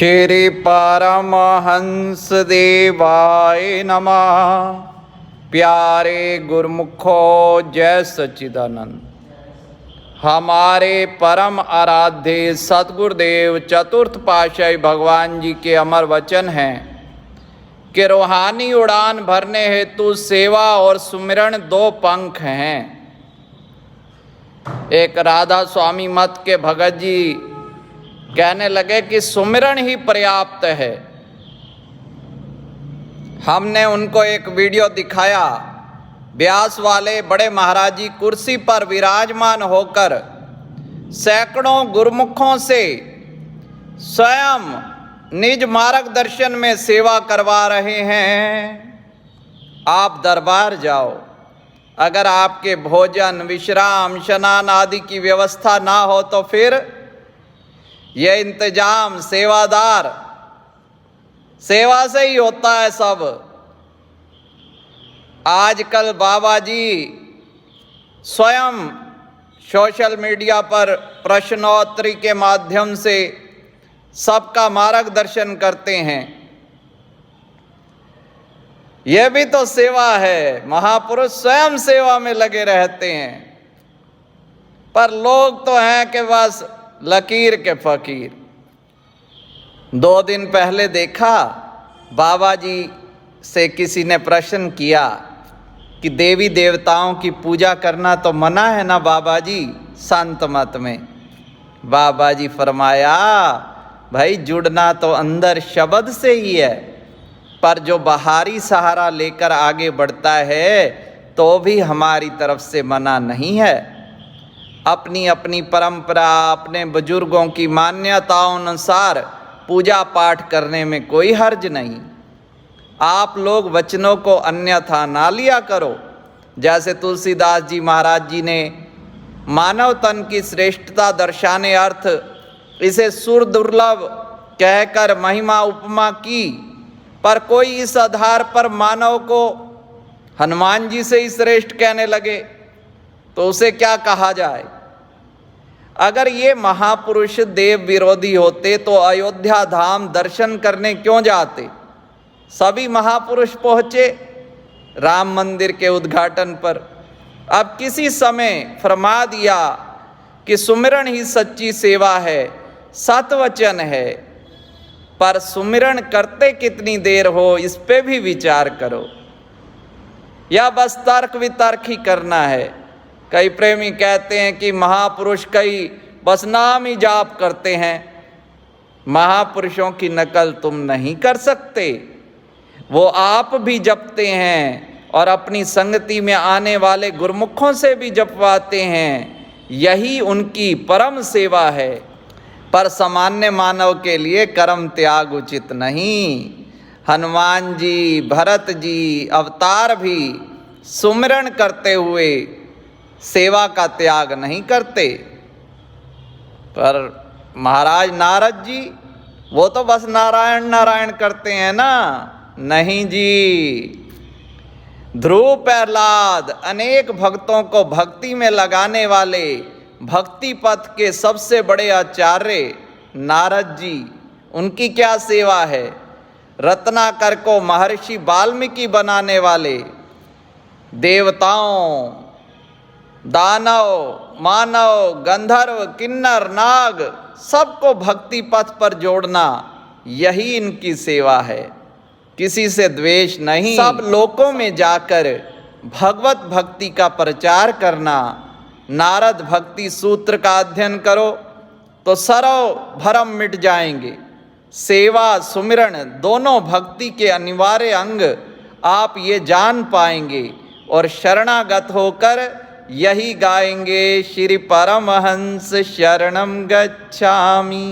श्री परमहंस देवाय नमः। प्यारे गुरुमुखो जय सच्चिदानंद। हमारे परम आराध्य सतगुरुदेव चतुर्थ पातशाही भगवान जी के अमर वचन हैं कि रूहानी उड़ान भरने हेतु सेवा और सुमिरन दो पंख हैं। एक राधा स्वामी मत के भगत जी कहने लगे कि सुमिरन ही पर्याप्त है। हमने उनको एक वीडियो दिखाया। ब्यास वाले बड़े महाराज जी कुर्सी पर विराजमान होकर सैकड़ों गुरुमुखों से स्वयं निज मार्गदर्शन में सेवा करवा रहे हैं। आप दरबार जाओ, अगर आपके भोजन विश्राम स्नान आदि की व्यवस्था ना हो तो फिर ये इंतजाम सेवादार सेवा से ही होता है सब। आजकल बाबा जी स्वयं सोशल मीडिया पर प्रश्नोत्तरी के माध्यम से सबका मार्गदर्शन करते हैं। यह भी तो सेवा है। महापुरुष स्वयं सेवा में लगे रहते हैं, पर लोग तो हैं कि बस लकीर के फकीर। 2 दिन पहले देखा, बाबा जी से किसी ने प्रश्न किया कि देवी देवताओं की पूजा करना तो मना है ना बाबा जी संत मत में। बाबा जी फरमाया, भाई जुड़ना तो अंदर शब्द से ही है, पर जो बाहरी सहारा लेकर आगे बढ़ता है तो भी हमारी तरफ से मना नहीं है। अपनी अपनी परंपरा, अपने बुजुर्गों की मान्यताओं अनुसार पूजा पाठ करने में कोई हर्ज नहीं। आप लोग वचनों को अन्यथा ना लिया करो। जैसे तुलसीदास जी महाराज जी ने मानव तन की श्रेष्ठता दर्शाने अर्थ इसे सुर दुर्लभ कहकर महिमा उपमा की, पर कोई इस आधार पर मानव को हनुमान जी से ही श्रेष्ठ कहने लगे तो उसे क्या कहा जाए। अगर ये महापुरुष देव विरोधी होते तो अयोध्या धाम दर्शन करने क्यों जाते। सभी महापुरुष पहुँचे राम मंदिर के उद्घाटन पर। अब किसी समय फरमा दिया कि सुमिरन ही सच्ची सेवा है, सतवचन है, पर सुमिरन करते कितनी देर हो इस पे भी विचार करो, या बस तर्क वितर्क ही करना है। कई प्रेमी कहते हैं कि महापुरुष कई बस नाम ही जाप करते हैं। महापुरुषों की नकल तुम नहीं कर सकते। वो आप भी जपते हैं और अपनी संगति में आने वाले गुरुमुखों से भी जपवाते हैं। यही उनकी परम सेवा है। पर सामान्य मानव के लिए कर्म त्याग उचित नहीं। हनुमान जी, भरत जी अवतार भी सुमिरन करते हुए सेवा का त्याग नहीं करते। पर महाराज नारद जी वो तो बस नारायण नारायण करते हैं ना। नहीं जी, ध्रुव प्रहलाद अनेक भक्तों को भक्ति में लगाने वाले भक्ति पथ के सबसे बड़े आचार्य नारद जी, उनकी क्या सेवा है। रत्नाकर को महर्षि वाल्मीकि बनाने वाले देवताओं, दानव, मानव, गंधर्व, किन्नर, नाग सबको भक्ति पथ पर जोड़ना, यही इनकी सेवा है। किसी से द्वेष नहीं, सब लोकों में जाकर भगवत भक्ति का प्रचार करना। नारद भक्ति सूत्र का अध्ययन करो तो सर्व भरम मिट जाएंगे। सेवा सुमिरन दोनों भक्ति के अनिवार्य अंग आप ये जान पाएंगे और शरणागत होकर यही गाएंगे, श्री परमहंस शरणम गच्छामि।